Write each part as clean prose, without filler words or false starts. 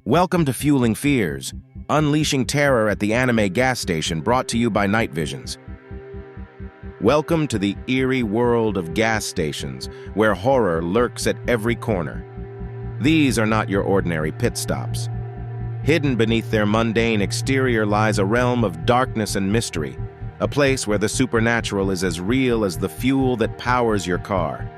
Welcome to Fueling Fears, unleashing terror at the anime gas station, brought to you by Night Visions. Welcome to the eerie world of gas stations, where horror lurks at every corner. These are not your ordinary pit stops. Hidden beneath their mundane exterior lies a realm of darkness and mystery, a place where the supernatural is as real as the fuel that powers your car.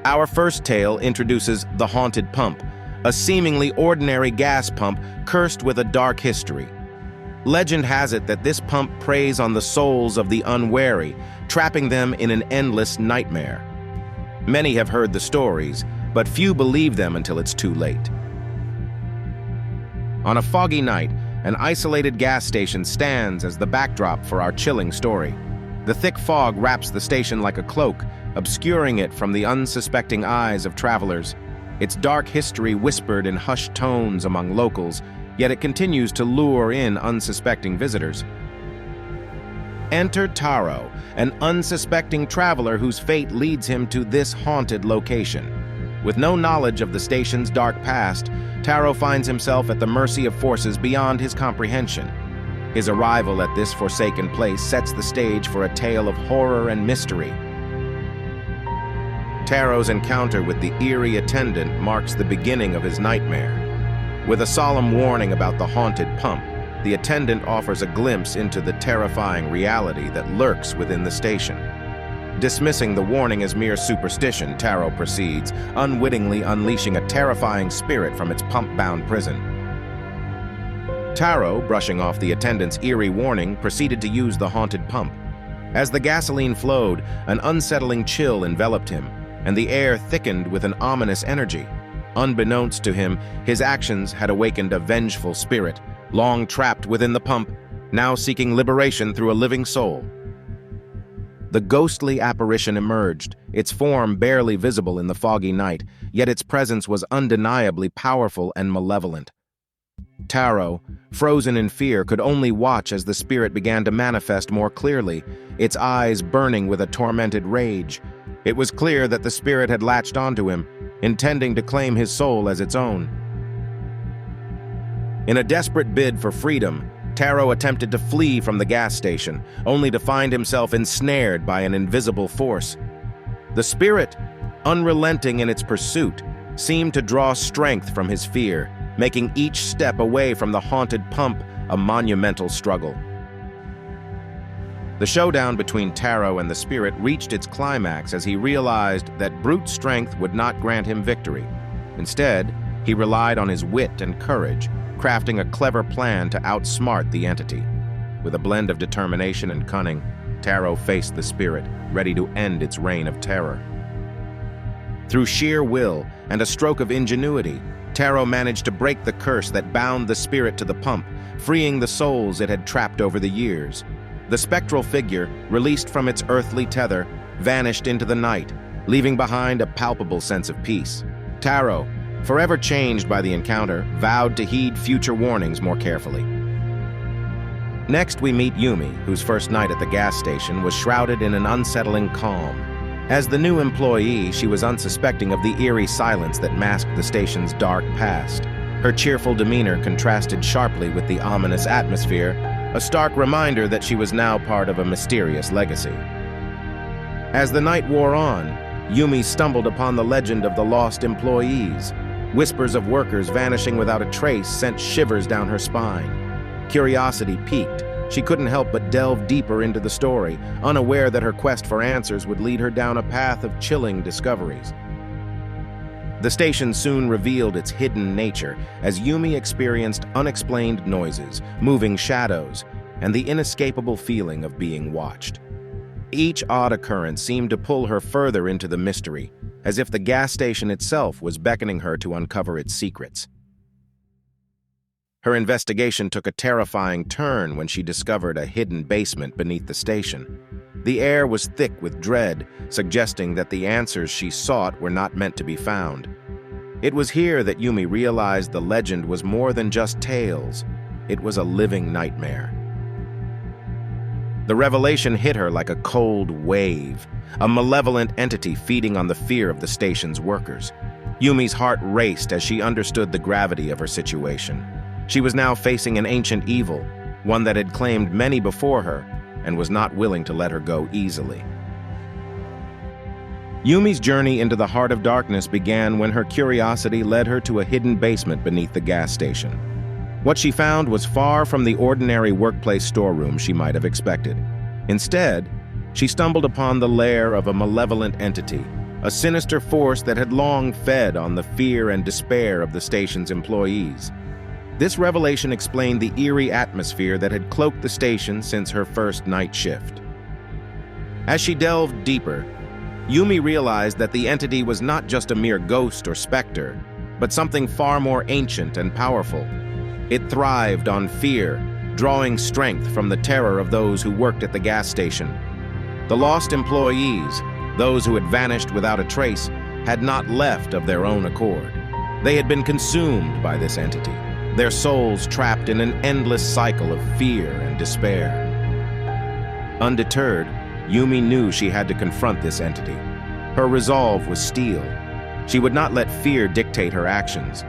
Our first tale introduces the Haunted Pump, a seemingly ordinary gas pump cursed with a dark history. Legend has it that this pump preys on the souls of the unwary, trapping them in an endless nightmare. Many have heard the stories, but few believe them until it's too late. On a foggy night, an isolated gas station stands as the backdrop for our chilling story. The thick fog wraps the station like a cloak, obscuring it from the unsuspecting eyes of travelers. Its dark history whispered in hushed tones among locals, yet it continues to lure in unsuspecting visitors. Enter Taro, an unsuspecting traveler whose fate leads him to this haunted location. With no knowledge of the station's dark past, Taro finds himself at the mercy of forces beyond his comprehension. His arrival at this forsaken place sets the stage for a tale of horror and mystery. Taro's encounter with the eerie attendant marks the beginning of his nightmare. With a solemn warning about the haunted pump, the attendant offers a glimpse into the terrifying reality that lurks within the station. Dismissing the warning as mere superstition, Taro proceeds, unwittingly unleashing a terrifying spirit from its pump-bound prison. Taro, brushing off the attendant's eerie warning, proceeded to use the haunted pump. As the gasoline flowed, an unsettling chill enveloped him, and the air thickened with an ominous energy. Unbeknownst to him, his actions had awakened a vengeful spirit, long trapped within the pump, now seeking liberation through a living soul. The ghostly apparition emerged, its form barely visible in the foggy night, yet its presence was undeniably powerful and malevolent. Taro, frozen in fear, could only watch as the spirit began to manifest more clearly, its eyes burning with a tormented rage. It was clear that the spirit had latched onto him, intending to claim his soul as its own. In a desperate bid for freedom, Taro attempted to flee from the gas station, only to find himself ensnared by an invisible force. The spirit, unrelenting in its pursuit, seemed to draw strength from his fear, making each step away from the haunted pump a monumental struggle. The showdown between Taro and the spirit reached its climax as he realized that brute strength would not grant him victory. Instead, he relied on his wit and courage, crafting a clever plan to outsmart the entity. With a blend of determination and cunning, Taro faced the spirit, ready to end its reign of terror. Through sheer will and a stroke of ingenuity, Taro managed to break the curse that bound the spirit to the pump, freeing the souls it had trapped over the years. The spectral figure, released from its earthly tether, vanished into the night, leaving behind a palpable sense of peace. Taro, forever changed by the encounter, vowed to heed future warnings more carefully. Next, we meet Yumi, whose first night at the gas station was shrouded in an unsettling calm. As the new employee, she was unsuspecting of the eerie silence that masked the station's dark past. Her cheerful demeanor contrasted sharply with the ominous atmosphere, a stark reminder that she was now part of a mysterious legacy. As the night wore on, Yumi stumbled upon the legend of the lost employees. Whispers of workers vanishing without a trace sent shivers down her spine. Curiosity piqued. She couldn't help but delve deeper into the story, unaware that her quest for answers would lead her down a path of chilling discoveries. The station soon revealed its hidden nature as Yumi experienced unexplained noises, moving shadows, and the inescapable feeling of being watched. Each odd occurrence seemed to pull her further into the mystery, as if the gas station itself was beckoning her to uncover its secrets. Her investigation took a terrifying turn when she discovered a hidden basement beneath the station. The air was thick with dread, suggesting that the answers she sought were not meant to be found. It was here that Yumi realized the legend was more than just tales. It was a living nightmare. The revelation hit her like a cold wave, a malevolent entity feeding on the fear of the station's workers. Yumi's heart raced as she understood the gravity of her situation. She was now facing an ancient evil, one that had claimed many before her, and was not willing to let her go easily. Yumi's journey into the heart of darkness began when her curiosity led her to a hidden basement beneath the gas station. What she found was far from the ordinary workplace storeroom she might have expected. Instead, she stumbled upon the lair of a malevolent entity, a sinister force that had long fed on the fear and despair of the station's employees. This revelation explained the eerie atmosphere that had cloaked the station since her first night shift. As she delved deeper, Yumi realized that the entity was not just a mere ghost or specter, but something far more ancient and powerful. It thrived on fear, drawing strength from the terror of those who worked at the gas station. The lost employees, those who had vanished without a trace, had not left of their own accord. They had been consumed by this entity, their souls trapped in an endless cycle of fear and despair. Undeterred, Yumi knew she had to confront this entity. Her resolve was steel. She would not let fear dictate her actions.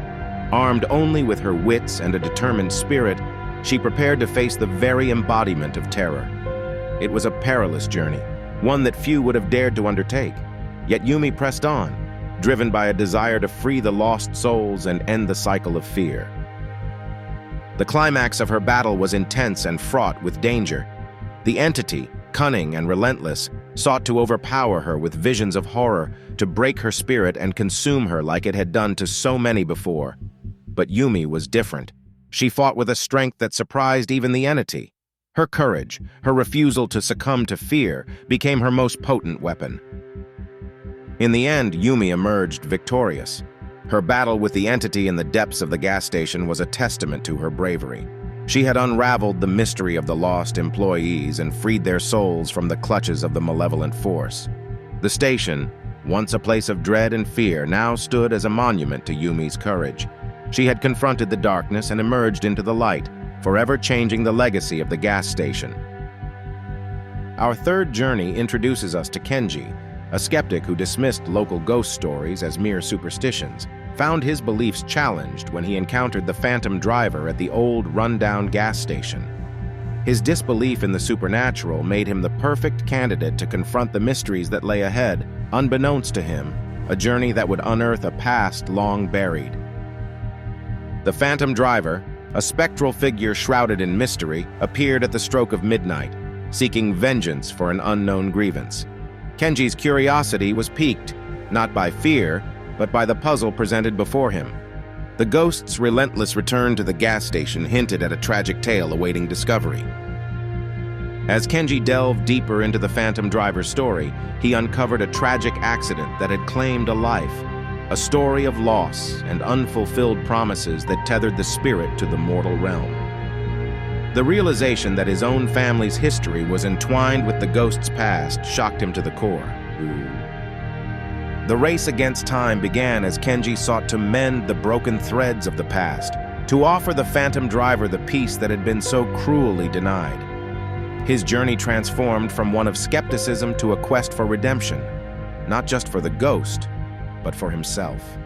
Armed only with her wits and a determined spirit, she prepared to face the very embodiment of terror. It was a perilous journey, one that few would have dared to undertake. Yet Yumi pressed on, driven by a desire to free the lost souls and end the cycle of fear. The climax of her battle was intense and fraught with danger. The entity, cunning and relentless, sought to overpower her with visions of horror, to break her spirit and consume her like it had done to so many before. But Yumi was different. She fought with a strength that surprised even the entity. Her courage, her refusal to succumb to fear, became her most potent weapon. In the end, Yumi emerged victorious. Her battle with the entity in the depths of the gas station was a testament to her bravery. She had unraveled the mystery of the lost employees and freed their souls from the clutches of the malevolent force. The station, once a place of dread and fear, now stood as a monument to Yumi's courage. She had confronted the darkness and emerged into the light, forever changing the legacy of the gas station. Our third journey introduces us to Kenji, a skeptic who dismissed local ghost stories as mere superstitions, found his beliefs challenged when he encountered the phantom driver at the old rundown gas station. His disbelief in the supernatural made him the perfect candidate to confront the mysteries that lay ahead, unbeknownst to him, a journey that would unearth a past long buried. The phantom driver, a spectral figure shrouded in mystery, appeared at the stroke of midnight, seeking vengeance for an unknown grievance. Kenji's curiosity was piqued, not by fear, but by the puzzle presented before him. The ghost's relentless return to the gas station hinted at a tragic tale awaiting discovery. As Kenji delved deeper into the phantom driver's story, he uncovered a tragic accident that had claimed a life, a story of loss and unfulfilled promises that tethered the spirit to the mortal realm. The realization that his own family's history was entwined with the ghost's past shocked him to the core. The race against time began as Kenji sought to mend the broken threads of the past, to offer the phantom driver the peace that had been so cruelly denied. His journey transformed from one of skepticism to a quest for redemption, not just for the ghost, but for himself.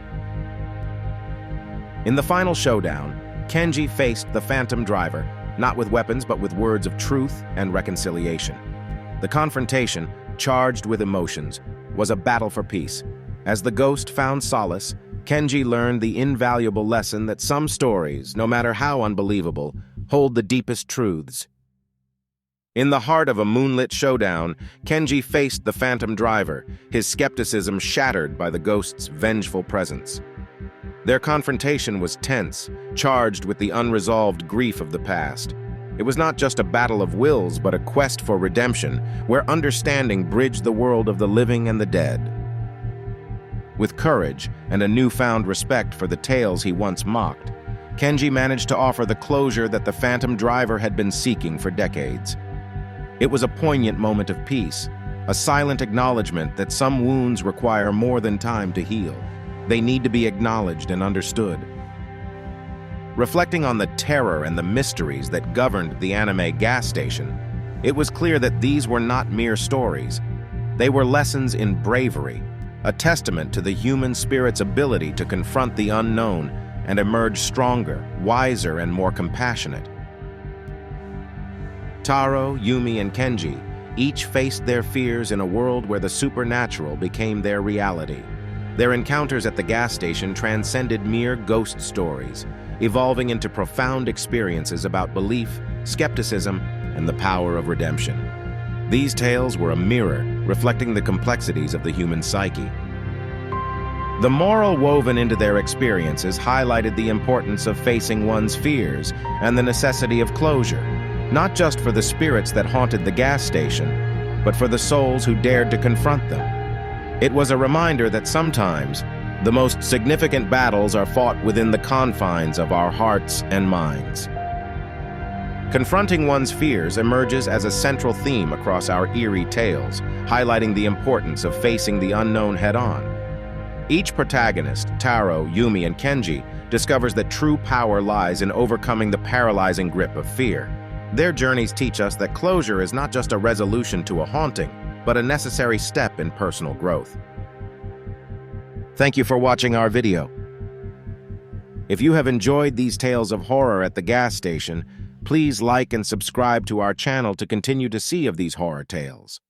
In the final showdown, Kenji faced the phantom driver, not with weapons but with words of truth and reconciliation. The confrontation, charged with emotions, was a battle for peace. As the ghost found solace, Kenji learned the invaluable lesson that some stories, no matter how unbelievable, hold the deepest truths. In the heart of a moonlit showdown, Kenji faced the phantom driver, his skepticism shattered by the ghost's vengeful presence. Their confrontation was tense, charged with the unresolved grief of the past. It was not just a battle of wills, but a quest for redemption, where understanding bridged the world of the living and the dead. With courage and a newfound respect for the tales he once mocked, Kenji managed to offer the closure that the phantom driver had been seeking for decades. It was a poignant moment of peace, a silent acknowledgement that some wounds require more than time to heal. They need to be acknowledged and understood. Reflecting on the terror and the mysteries that governed the anime gas station, it was clear that these were not mere stories. They were lessons in bravery, a testament to the human spirit's ability to confront the unknown and emerge stronger, wiser, and more compassionate. Taro, Yumi, and Kenji each faced their fears in a world where the supernatural became their reality. Their encounters at the gas station transcended mere ghost stories, evolving into profound experiences about belief, skepticism, and the power of redemption. These tales were a mirror reflecting the complexities of the human psyche. The moral woven into their experiences highlighted the importance of facing one's fears and the necessity of closure, not just for the spirits that haunted the gas station, but for the souls who dared to confront them. It was a reminder that sometimes the most significant battles are fought within the confines of our hearts and minds. Confronting one's fears emerges as a central theme across our eerie tales, highlighting the importance of facing the unknown head-on. Each protagonist, Taro, Yumi, and Kenji, discovers that true power lies in overcoming the paralyzing grip of fear. Their journeys teach us that closure is not just a resolution to a haunting, but a necessary step in personal growth. Thank you for watching our video. If you have enjoyed these tales of horror at the gas station, please like and subscribe to our channel to continue to see of these horror tales.